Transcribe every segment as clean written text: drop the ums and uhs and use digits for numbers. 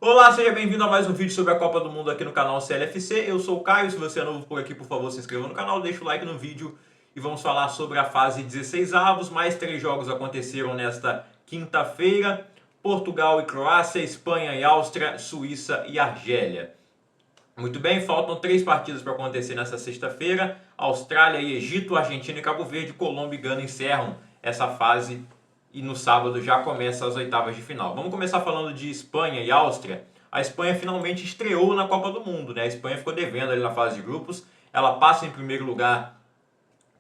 Olá, seja bem-vindo a mais um vídeo sobre a Copa do Mundo aqui no canal CLFC. Eu sou o Caio, se você é novo por aqui, por favor, se inscreva no canal, deixa o like no vídeo e vamos falar sobre a fase 16avos. Mais 3 jogos aconteceram nesta quinta-feira: Portugal e Croácia, Espanha e Áustria, Suíça e Argélia. Muito bem, faltam 3 partidas para acontecer nesta sexta-feira: Austrália e Egito, Argentina e Cabo Verde, Colômbia e Gana encerram essa fase e no sábado já começa as oitavas de final. Vamos começar falando de Espanha e Áustria. A Espanha finalmente estreou na Copa do Mundo, né? A Espanha ficou devendo ali na fase de grupos. Ela passa em primeiro lugar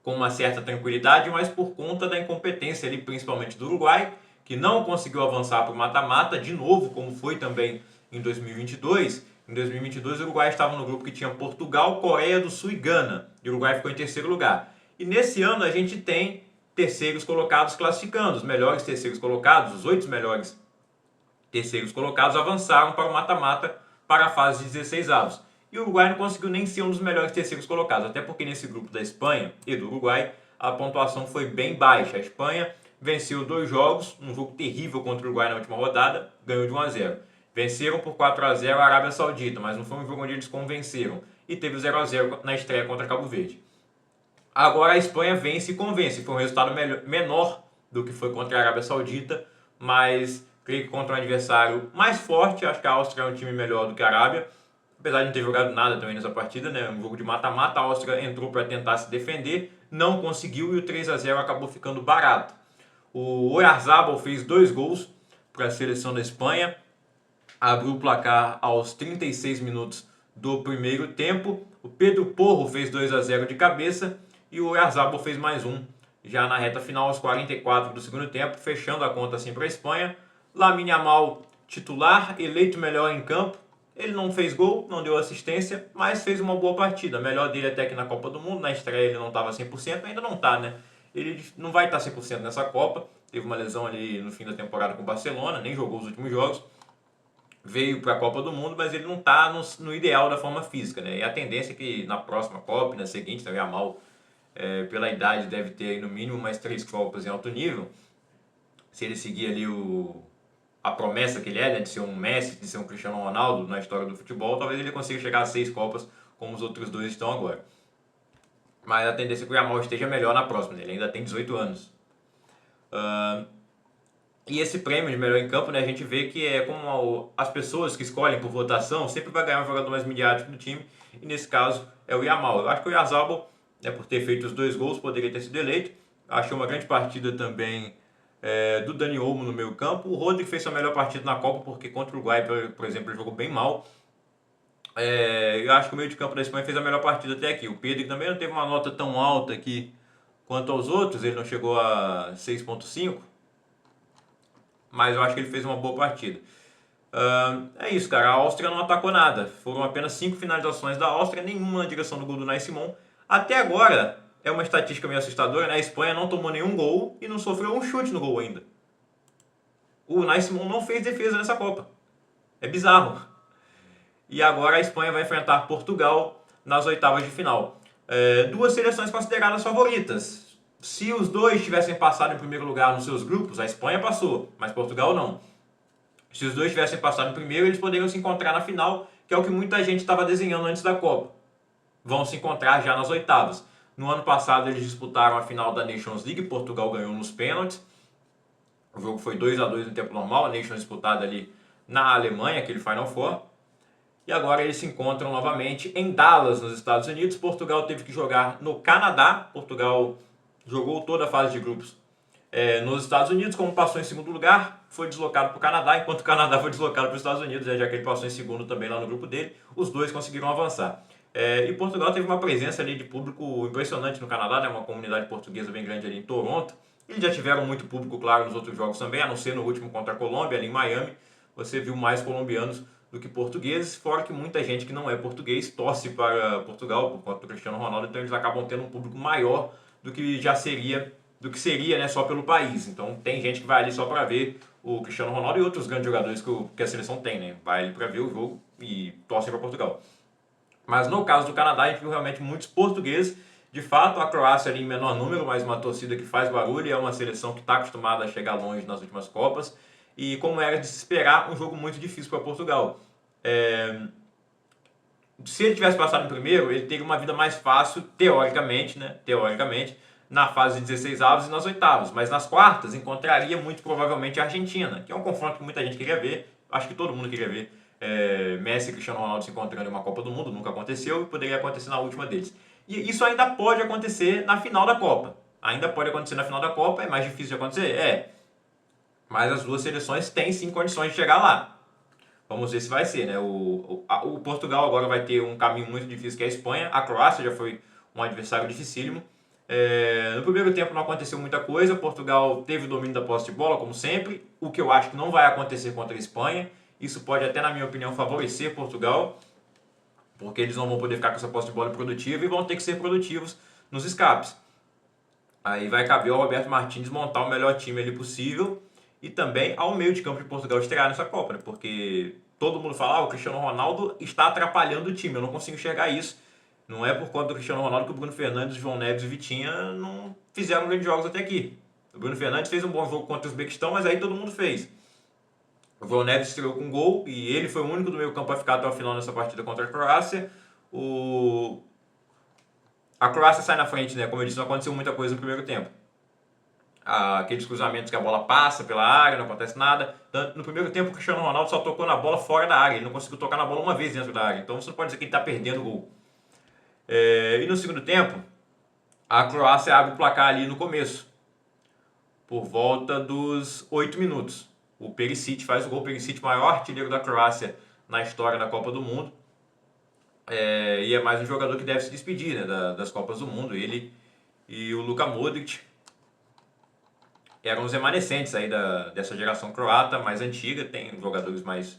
com uma certa tranquilidade, mas por conta da incompetência ali, principalmente do Uruguai, que não conseguiu avançar para o mata-mata, de novo, como foi também em 2022. Em 2022, o Uruguai estava no grupo que tinha Portugal, Coreia do Sul e Gana. E o Uruguai ficou em terceiro lugar. E nesse ano a gente tem terceiros colocados classificando. Os melhores terceiros colocados, os 8 melhores terceiros colocados, avançaram para o mata-mata para a fase de 16avos. E o Uruguai não conseguiu nem ser um dos melhores terceiros colocados, até porque nesse grupo da Espanha e do Uruguai a pontuação foi bem baixa. A Espanha venceu 2 jogos, um jogo terrível contra o Uruguai na última rodada, ganhou de 1-0. Venceram por 4-0 a Arábia Saudita, mas não foi um jogo onde eles convenceram. E teve o 0-0 na estreia contra Cabo Verde. Agora a Espanha vence e convence. Foi um resultado menor do que foi contra a Arábia Saudita, mas creio que contra um adversário mais forte. Acho que a Áustria é um time melhor do que a Arábia, apesar de não ter jogado nada também nessa partida, né? Um jogo de mata-mata. A Áustria entrou para tentar se defender, não conseguiu e o 3-0 acabou ficando barato. O Oyarzabal fez 2 gols para a seleção da Espanha, abriu o placar aos 36 minutos do primeiro tempo. O Pedro Porro fez 2-0 de cabeça e o Oyarzabal fez mais um já na reta final aos 44 do segundo tempo, fechando a conta assim para a Espanha. Lamine Yamal titular, eleito melhor em campo. Ele não fez gol, não deu assistência, mas fez uma boa partida. Melhor dele até que na Copa do Mundo. Na estreia ele não estava 100%, ainda não está, né? Ele não vai estar 100% nessa Copa. Teve uma lesão ali no fim da temporada com o Barcelona, nem jogou os últimos jogos. Veio para a Copa do Mundo, mas ele não está no ideal da forma física, né? E a tendência é que na próxima Copa, na seguinte, o Yamal, pela idade, deve ter aí no mínimo mais 3 Copas em alto nível. Se ele seguir ali a promessa que ele é, né, de ser um Messi, de ser um Cristiano Ronaldo na história do futebol, talvez ele consiga chegar a 6 Copas, como os outros 2 estão agora. Mas a tendência é que o Yamal esteja melhor na próxima, né? Ele ainda tem 18 anos. E esse prêmio de melhor em campo, né, a gente vê que é como as pessoas que escolhem por votação sempre vai ganhar um jogador mais midiático do time, e nesse caso é o Yamal. Eu acho que o Oyarzabal, por ter feito os 2 gols, poderia ter sido eleito. Achei uma grande partida também do Dani Olmo no meio campo. O Rodrigo fez sua melhor partida na Copa, porque contra o Uruguai, por exemplo, ele jogou bem mal. Eu acho que o meio de campo da Espanha fez a melhor partida até aqui. O Pedro também não teve uma nota tão alta aqui quanto aos outros, ele não chegou a 6.5, mas eu acho que ele fez uma boa partida. É isso, cara. A Áustria não atacou nada. Foram apenas 5 finalizações da Áustria, nenhuma na direção do gol do Unai Simon. Até agora, é uma estatística meio assustadora, né? A Espanha não tomou nenhum gol e não sofreu um chute no gol ainda. O Unai Simon não fez defesa nessa Copa. É bizarro. E agora a Espanha vai enfrentar Portugal nas oitavas de final. 2 seleções consideradas favoritas. Se os 2 tivessem passado em primeiro lugar nos seus grupos, a Espanha passou, mas Portugal não. Se os 2 tivessem passado em primeiro, eles poderiam se encontrar na final, que é o que muita gente estava desenhando antes da Copa. Vão se encontrar já nas oitavas. No ano passado eles disputaram a final da Nations League, Portugal ganhou nos pênaltis. O jogo foi 2-2 no tempo normal, a Nations disputada ali na Alemanha, aquele Final Four. E agora eles se encontram novamente em Dallas, nos Estados Unidos. Portugal teve que jogar no Canadá. Portugal jogou toda a fase de grupos nos Estados Unidos. Como passou em segundo lugar, foi deslocado para o Canadá, enquanto o Canadá foi deslocado para os Estados Unidos, já que ele passou em segundo também lá no grupo dele. Os 2 conseguiram avançar. E Portugal teve uma presença ali de público impressionante no Canadá, né? Uma comunidade portuguesa bem grande ali em Toronto. Eles já tiveram muito público, claro, nos outros jogos também, a não ser no último contra a Colômbia, ali em Miami. Você viu mais colombianos do que portugueses, fora que muita gente que não é português torce para Portugal por conta do Cristiano Ronaldo, então eles acabam tendo um público maior do que seria, né, só pelo país. Então tem gente que vai ali só para ver o Cristiano Ronaldo e outros grandes jogadores que a seleção tem, né? Vai ali para ver o jogo e torce para Portugal. Mas no caso do Canadá, a gente viu realmente muitos portugueses. De fato, a Croácia ali em menor número, mas uma torcida que faz barulho, e é uma seleção que está acostumada a chegar longe nas últimas Copas. e, como era de se esperar, um jogo muito difícil para Portugal. Se ele tivesse passado em primeiro, ele teria uma vida mais fácil, teoricamente, né? Teoricamente, na fase de 16 avos e nas oitavas. Mas nas quartas encontraria muito provavelmente a Argentina, que é um confronto que muita gente queria ver. Acho que todo mundo queria ver Messi e Cristiano Ronaldo se encontrando em uma Copa do Mundo. Nunca aconteceu e poderia acontecer na última deles. E isso ainda pode acontecer na final da Copa. Ainda pode acontecer na final da Copa. É mais difícil de acontecer? Mas as duas seleções têm sim condições de chegar lá. Vamos ver se vai ser, né? O Portugal agora vai ter um caminho muito difícil, que é a Espanha. A Croácia já foi um adversário dificílimo. No primeiro tempo não aconteceu muita coisa. Portugal teve o domínio da posse de bola, como sempre. O que eu acho que não vai acontecer contra a Espanha. Isso pode até, na minha opinião, favorecer Portugal, porque eles não vão poder ficar com essa posse de bola produtiva e vão ter que ser produtivos nos escapes. Aí vai caber ao Roberto Martínez montar o melhor time ali possível e também ao meio de campo de Portugal estrear nessa Copa, né? Porque todo mundo fala, o Cristiano Ronaldo está atrapalhando o time. Eu não consigo enxergar isso. Não é por conta do Cristiano Ronaldo que o Bruno Fernandes, o João Neves e o Vitinha não fizeram grandes jogos até aqui. O Bruno Fernandes fez um bom jogo contra o Uzbequistão, mas aí todo mundo fez. O João Neves estreou com gol e ele foi o único do meio campo a ficar até o final nessa partida contra a Croácia. A Croácia sai na frente, né? Como eu disse, não aconteceu muita coisa no primeiro tempo. Aqueles cruzamentos que a bola passa pela área, não acontece nada. No primeiro tempo, o Cristiano Ronaldo só tocou na bola fora da área. Ele não conseguiu tocar na bola uma vez dentro da área. Então você não pode dizer que ele está perdendo o gol. E no segundo tempo, a Croácia abre o placar ali no começo, por volta dos 8 minutos. O Perisic faz o gol. O Perisic, maior artilheiro da Croácia na história da Copa do Mundo. E é mais um jogador que deve se despedir, né, das Copas do Mundo. Ele e o Luka Modric eram os remanescentes aí dessa geração croata mais antiga. Tem jogadores mais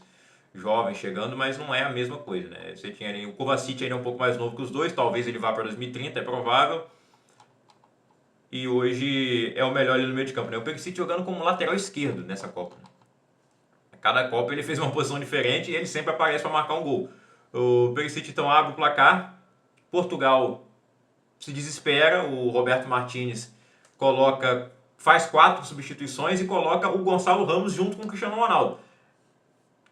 jovens chegando, mas não é a mesma coisa, né? Você tinha ali, o Kovacic ainda é um pouco mais novo que os dois, talvez ele vá para 2030, é provável. E hoje é o melhor ali no meio de campo, né? O Perisic jogando como lateral esquerdo nessa Copa. Cada Copa ele fez uma posição diferente e ele sempre aparece para marcar um gol. O Perisic então abre o placar. Portugal se desespera. O Roberto Martínez faz 4 substituições e coloca o Gonçalo Ramos junto com o Cristiano Ronaldo.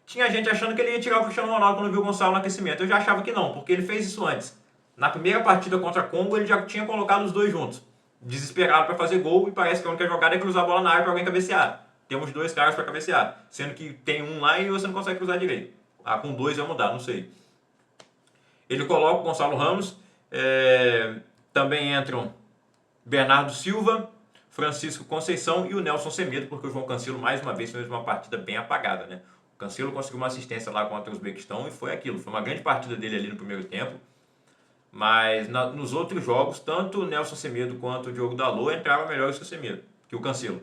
Tinha gente achando que ele ia tirar o Cristiano Ronaldo quando viu o Gonçalo no aquecimento. Eu já achava que não, porque ele fez isso antes. Na primeira partida contra Congo, ele já tinha colocado os dois juntos. Desesperado para fazer gol, e parece que a única jogada é cruzar a bola na área para alguém cabecear. Temos 2 caras para cabecear, sendo que tem um lá e você não consegue cruzar direito. Com 2 vai mudar, não sei. Ele coloca o Gonçalo Ramos. Também entram Bernardo Silva, Francisco Conceição e o Nelson Semedo, porque o João Cancelo mais uma vez fez uma partida bem apagada, né? O Cancelo conseguiu uma assistência lá contra o Uzbequistão e foi aquilo. Foi uma grande partida dele ali no primeiro tempo. Mas nos outros jogos, tanto o Nelson Semedo quanto o Diogo Dalot entraram melhores que o Cancelo.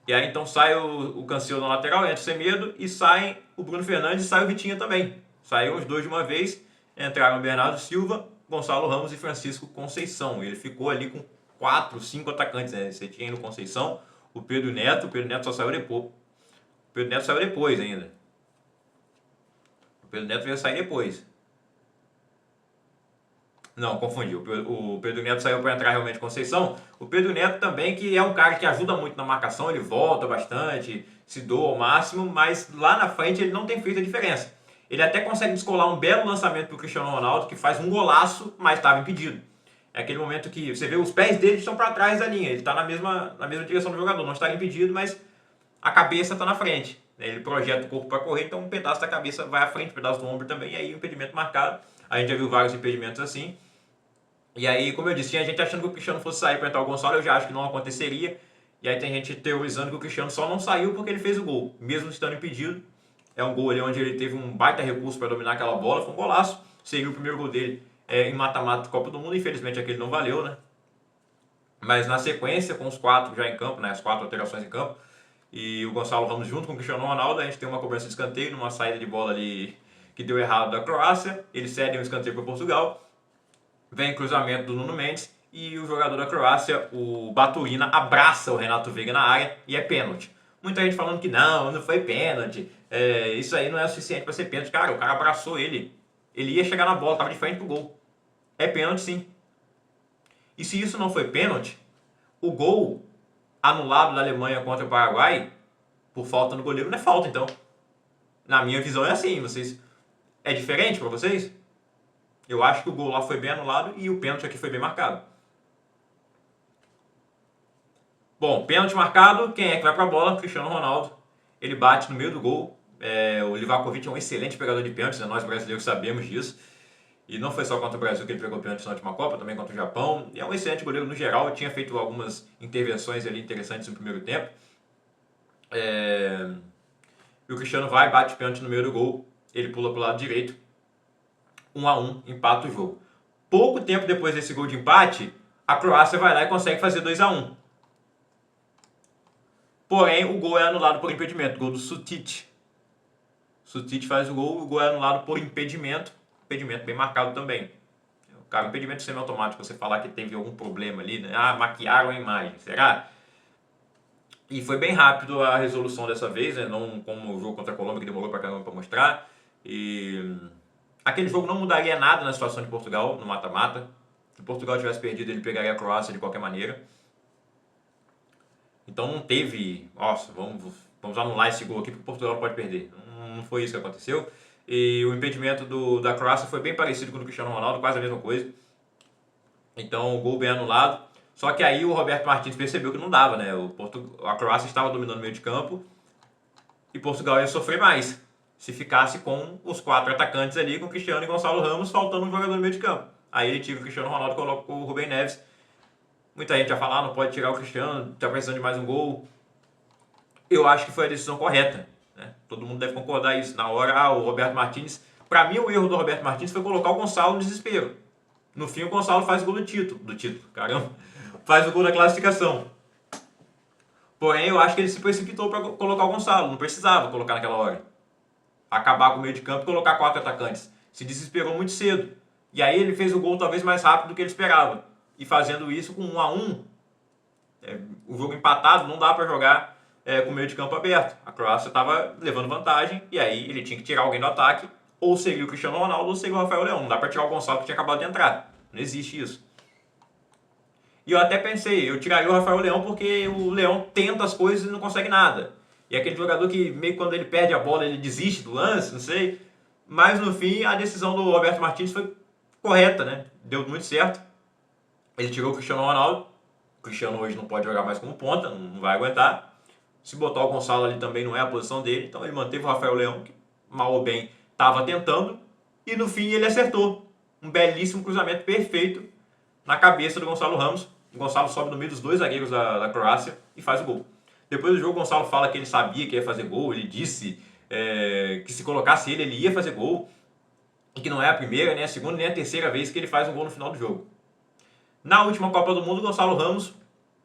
E aí então sai o Cancelo na lateral, entra o Semedo e sai o Bruno Fernandes e sai o Vitinha também. Saíram os dois de uma vez, entraram o Bernardo Silva, Gonçalo Ramos e Francisco Conceição. Ele ficou ali com 4, 5 atacantes, né? Você tinha aí no Conceição o Pedro Neto só saiu depois. O Pedro Neto saiu depois ainda. O Pedro Neto veio sair depois. Não, confundi. O Pedro Neto saiu para entrar realmente Conceição. O Pedro Neto também, que é um cara que ajuda muito na marcação, ele volta bastante, se doa ao máximo, mas lá na frente ele não tem feito a diferença. Ele até consegue descolar um belo lançamento para o Cristiano Ronaldo, que faz um golaço, mas estava impedido. É aquele momento que você vê os pés dele estão para trás da linha, ele está na mesma direção do jogador, não está impedido, mas a cabeça está na frente. Ele projeta o corpo para correr, então um pedaço da cabeça vai à frente, um pedaço do ombro também, e aí o impedimento marcado. A gente já viu vários impedimentos assim. E aí, como eu disse, tinha gente achando que o Cristiano fosse sair para entrar o Gonçalo, eu já acho que não aconteceria. E aí tem gente teorizando que o Cristiano só não saiu porque ele fez o gol, mesmo estando impedido. É um gol ali onde ele teve um baita recurso para dominar aquela bola, foi um golaço. Seria o primeiro gol dele em mata-mata da Copa do Mundo, infelizmente aquele não valeu, né? Mas na sequência, com os 4 já em campo, né, as 4 alterações em campo, e o Gonçalo Ramos junto com o Cristiano Ronaldo, a gente tem uma cobrança de escanteio, numa saída de bola ali que deu errado da Croácia, eles cedem um escanteio para Portugal, vem cruzamento do Nuno Mendes e o jogador da Croácia, o Baturina, abraça o Renato Veiga na área e é pênalti. Muita gente falando que não foi pênalti, isso aí não é o suficiente para ser pênalti. Cara, o cara abraçou ele ia chegar na bola, estava de frente pro gol. É pênalti sim. E se isso não foi pênalti, o gol anulado da Alemanha contra o Paraguai por falta no goleiro não é falta, então. Na minha visão é assim, vocês... É diferente para vocês? Eu acho que o gol lá foi bem anulado e o pênalti aqui foi bem marcado. Bom, pênalti marcado, quem é que vai para a bola? Cristiano Ronaldo. Ele bate no meio do gol. O Livakovic é um excelente pegador de pênaltis, né? Nós brasileiros sabemos disso. E não foi só contra o Brasil que ele pegou pênalti na última Copa, também contra o Japão. E é um excelente goleiro no geral, ele tinha feito algumas intervenções ali interessantes no primeiro tempo. E o Cristiano vai, bate pênalti no meio do gol, ele pula para o lado direito, 1-1, empata o jogo. Pouco tempo depois desse gol de empate, a Croácia vai lá e consegue fazer 2-1. Porém, o gol é anulado por impedimento, gol do Sutic. Sutic faz o gol é anulado por impedimento bem marcado também. Cara, impedimento semiautomático, você falar que teve algum problema ali, né? Maquiaram a imagem, será? E foi bem rápido a resolução dessa vez, né? Não como o jogo contra a Colômbia, que demorou pra caramba pra mostrar. E aquele jogo não mudaria nada na situação de Portugal, no mata-mata. Se Portugal tivesse perdido, ele pegaria a Croácia de qualquer maneira. Então não teve, nossa, vamos anular esse gol aqui porque Portugal não pode perder. Não foi isso que aconteceu. E o impedimento da Croácia foi bem parecido com o do Cristiano Ronaldo, quase a mesma coisa. Então o gol bem anulado. Só que aí o Roberto Martins percebeu que não dava, né? A Croácia estava dominando o meio de campo e Portugal ia sofrer mais se ficasse com os 4 atacantes ali, com Cristiano e Gonçalo Ramos, faltando um jogador no meio de campo. Aí ele tira o Cristiano Ronaldo e coloca o Rubem Neves. Muita gente vai falar, não pode tirar o Cristiano, tá precisando de mais um gol. Eu acho que foi a decisão correta, né? Todo mundo deve concordar isso. Na hora, o Roberto Martins... Para mim, o erro do Roberto Martins foi colocar o Gonçalo no desespero. No fim, o Gonçalo faz o gol do título, caramba. Faz o gol da classificação. Porém, eu acho que ele se precipitou para colocar o Gonçalo. Não precisava colocar naquela hora. Acabar com o meio de campo e colocar 4 atacantes. Se desesperou muito cedo. E aí ele fez o gol talvez mais rápido do que ele esperava. E fazendo isso com 1-1, o jogo empatado, não dá para jogar com o meio de campo aberto. A Croácia estava levando vantagem e aí ele tinha que tirar alguém do ataque. Ou seria o Cristiano Ronaldo ou seria o Rafael Leão. Não dá para tirar o Gonçalo que tinha acabado de entrar. Não existe isso. E eu até pensei, eu tiraria o Rafael Leão porque o Leão tenta as coisas e não consegue nada. E é aquele jogador que meio que quando ele perde a bola ele desiste do lance, não sei. Mas no fim a decisão do Roberto Martins foi correta, né? Deu muito certo. Ele tirou o Cristiano Ronaldo. O Cristiano hoje não pode jogar mais como ponta, não vai aguentar. Se botar o Gonçalo ali também não é a posição dele. Então ele manteve o Rafael Leão, que mal ou bem estava tentando. E no fim ele acertou. Um belíssimo cruzamento perfeito na cabeça do Gonçalo Ramos. O Gonçalo sobe no meio dos 2 zagueiros da Croácia e faz o gol. Depois do jogo, o Gonçalo fala que ele sabia que ia fazer gol. Ele disse que se colocasse ele ia fazer gol. E que não é a primeira, nem a segunda, nem a terceira vez que ele faz um gol no final do jogo. Na última Copa do Mundo, o Gonçalo Ramos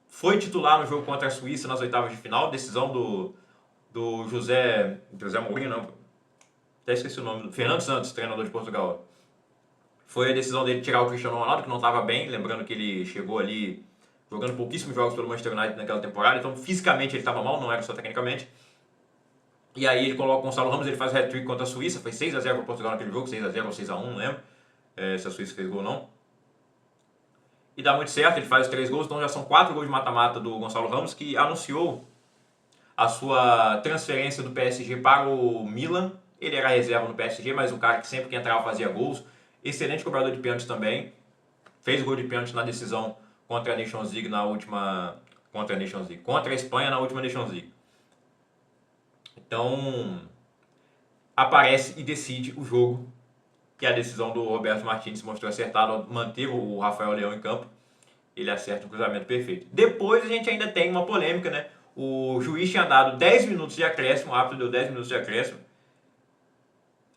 foi titular no jogo contra a Suíça nas oitavas de final. Decisão do José Mourinho, não. Até esqueci o nome. Fernando Santos, treinador de Portugal. Foi a decisão dele tirar o Cristiano Ronaldo, que não estava bem. Lembrando que ele chegou ali jogando pouquíssimos jogos pelo Manchester United naquela temporada. Então, fisicamente, ele estava mal, não era só tecnicamente. E aí ele coloca o Gonçalo Ramos, ele faz hat-trick contra a Suíça. Foi 6-0 para Portugal naquele jogo, 6-0 ou 6-1, não lembro se a Suíça fez gol ou não. E dá muito certo, ele faz 3 gols, então já são 4 gols de mata-mata do Gonçalo Ramos, que anunciou a sua transferência do PSG para o Milan. Ele era reserva no PSG, mas um cara que sempre que entrava fazia gols. Excelente cobrador de pênalti também. Fez gol de pênalti na decisão contra a Nations League na última... Contra a Espanha na última Nations League. Então, aparece e decide o jogo, que a decisão do Roberto Martins se mostrou acertada ao manter o Rafael Leão em campo. Ele acerta o cruzamento perfeito. Depois a gente ainda tem uma polêmica, né? O juiz tinha dado 10 minutos de acréscimo, o árbitro deu 10 minutos de acréscimo.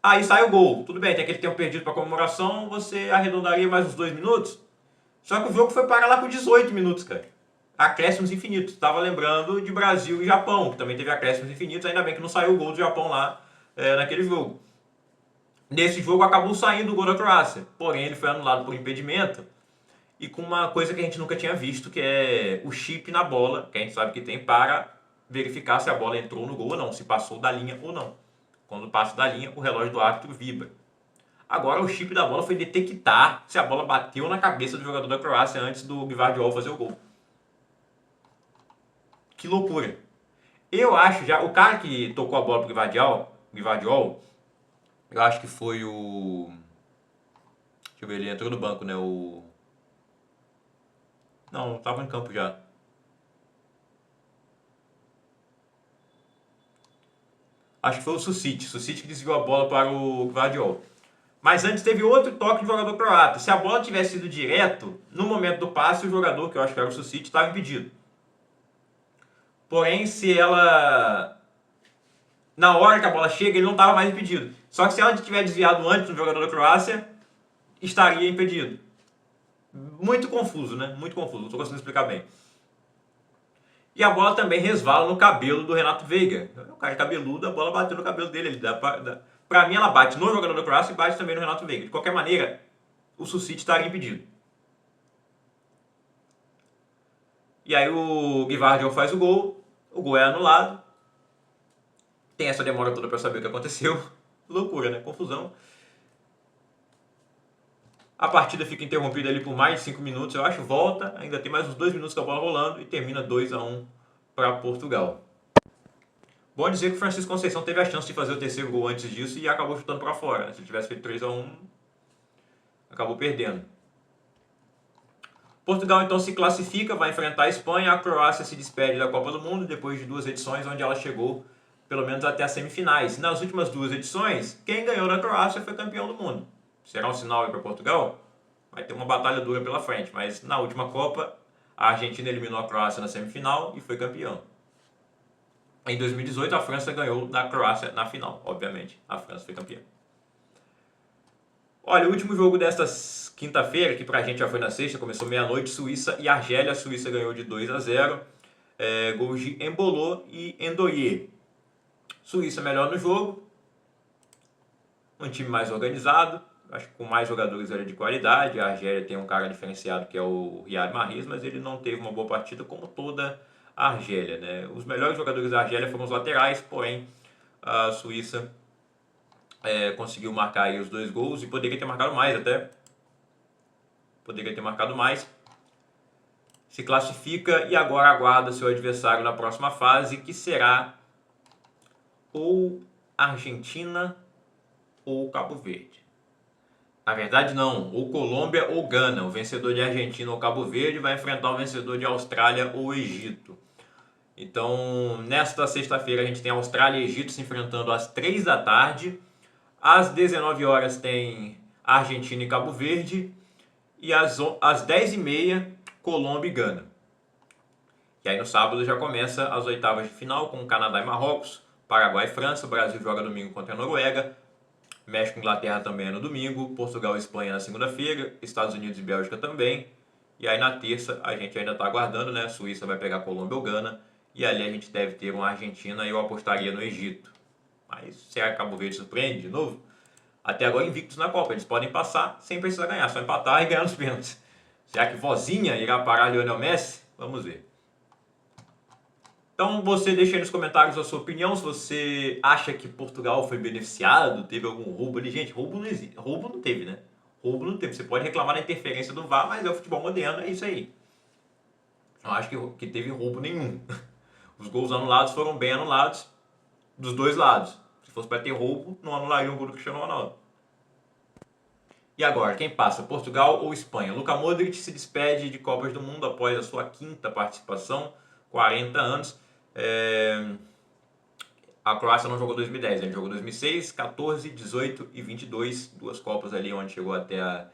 Aí sai o gol. Tudo bem, tem aquele tempo perdido para comemoração, você arredondaria mais uns 2 minutos. Só que o jogo foi parar lá com 18 minutos, cara. Acréscimos infinitos. Estava lembrando de Brasil e Japão, que também teve acréscimos infinitos. Ainda bem que não saiu o gol do Japão lá naquele jogo. Nesse jogo acabou saindo o gol da Croácia. Porém, ele foi anulado por impedimento. E com uma coisa que a gente nunca tinha visto, que é o chip na bola, que a gente sabe que tem para verificar se a bola entrou no gol ou não, se passou da linha ou não. Quando passa da linha, o relógio do árbitro vibra. Agora o chip da bola foi detectar se a bola bateu na cabeça do jogador da Croácia antes do Gvardiol fazer o gol. Que loucura! Eu acho já, o cara que tocou a bola pro Gvardiol, eu acho que foi o... Deixa eu ver, ele entrou no banco, né? Não, tava em campo já. Acho que foi o Susic que desviou a bola para o Gvardiol. Mas antes teve outro toque de jogador croata. Se a bola tivesse sido direto, no momento do passe, o jogador, que eu acho que era o Susic, estava impedido. Porém, se ela... Na hora que a bola chega, ele não estava mais impedido. Só que se ela tiver desviado antes do jogador da Croácia, estaria impedido. Muito confuso, né? Muito confuso. Não estou conseguindo explicar bem. E a bola também resvala no cabelo do Renato Veiga. O cara é cabeludo, a bola bateu no cabelo dele. Pra mim, ela bate no jogador da Croácia e bate também no Renato Veiga. De qualquer maneira, o Susic estaria impedido. E aí o Gvardiol faz o gol é anulado. Tem essa demora toda para saber o que aconteceu. Loucura, né? Confusão. A partida fica interrompida ali por mais de 5 minutos, eu acho. Volta, ainda tem mais uns 2 minutos com a bola rolando e termina 2-1 para Portugal. Bom dizer que o Francisco Conceição teve a chance de fazer o terceiro gol antes disso e acabou chutando para fora. Se ele tivesse feito 3-1, acabou perdendo. Portugal então se classifica, vai enfrentar a Espanha. A Croácia se despede da Copa do Mundo depois de 2 edições onde ela chegou pelo menos até as semifinais. Nas últimas 2 edições, quem ganhou da Croácia foi campeão do mundo. Será um sinal aí para Portugal? Vai ter uma batalha dura pela frente, mas na última Copa, a Argentina eliminou a Croácia na semifinal e foi campeão. Em 2018, a França ganhou da Croácia na final, obviamente. A França foi campeã. Olha, o último jogo desta quinta-feira, que pra gente já foi na sexta, começou meia-noite, Suíça e Argélia. A Suíça ganhou de 2-0. Gols de Embolo e Endoye. Suíça melhor no jogo. Um time mais organizado. Acho que com mais jogadores ali de qualidade. A Argélia tem um cara diferenciado que é o Riyad Mahrez, mas ele não teve uma boa partida como toda a Argélia, né? Os melhores jogadores da Argélia foram os laterais, porém a Suíça conseguiu marcar aí os 2 gols e poderia ter marcado mais até. Poderia ter marcado mais. Se classifica e agora aguarda seu adversário na próxima fase, que será ou Argentina ou Cabo Verde. Na verdade não, ou Colômbia ou Gana. O vencedor de Argentina ou Cabo Verde vai enfrentar o vencedor de Austrália ou Egito. Então, nesta sexta-feira a gente tem Austrália e Egito se enfrentando às 3 da tarde. Às 19 horas tem Argentina e Cabo Verde. E às 10h30, Colômbia e Gana. E aí no sábado já começa as oitavas de final com Canadá e Marrocos, Paraguai e França. O Brasil joga domingo contra a Noruega. México e Inglaterra também é no domingo, Portugal e Espanha na segunda-feira, Estados Unidos e Bélgica também. E aí na terça a gente ainda está aguardando, né? A Suíça vai pegar Colômbia ou Gana. E ali a gente deve ter uma Argentina e eu apostaria no Egito. Mas será que Cabo Verde surpreende de novo? Até agora invictos na Copa, eles podem passar sem precisar ganhar, só empatar e ganhar nos pênaltis. Será que Vozinha irá parar Lionel Messi? Vamos ver. Então você deixa aí nos comentários a sua opinião, se você acha que Portugal foi beneficiado, teve algum roubo ali. Gente, roubo não existe. Roubo não teve, né? Roubo não teve. Você pode reclamar da interferência do VAR, mas é o futebol moderno, é isso aí. Não acho que teve roubo nenhum. Os gols anulados foram bem anulados dos dois lados. Se fosse para ter roubo, não anularia o gol do Cristiano Ronaldo. E agora, quem passa? Portugal ou Espanha? Luka Modric se despede de Copas do Mundo após a sua 5ª participação, 40 anos. A Croácia não jogou 2010, ele jogou 2006, 14, 18 e 22, 2 Copas ali onde chegou até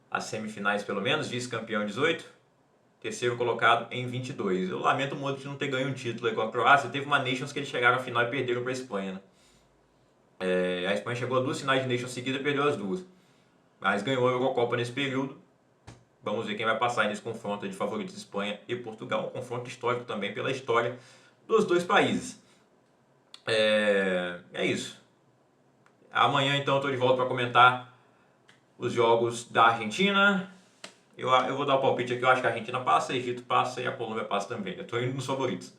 as semifinais pelo menos, vice-campeão em 18, terceiro colocado em 22. Eu lamento o Modric não ter ganho um título aí com a Croácia, teve uma Nations que eles chegaram à final e perderam para a Espanha, né? A Espanha chegou a 2 finais de Nations seguidas e perdeu as 2, mas ganhou a Eurocopa nesse período. Vamos ver quem vai passar nesse confronto de favoritos Espanha e Portugal, um confronto histórico também pela história dos dois países. É isso. Amanhã então eu estou de volta para comentar os jogos da Argentina. Eu vou dar o palpite aqui, eu acho que a Argentina passa, Egito passa e a Colômbia passa também. Eu estou indo nos favoritos.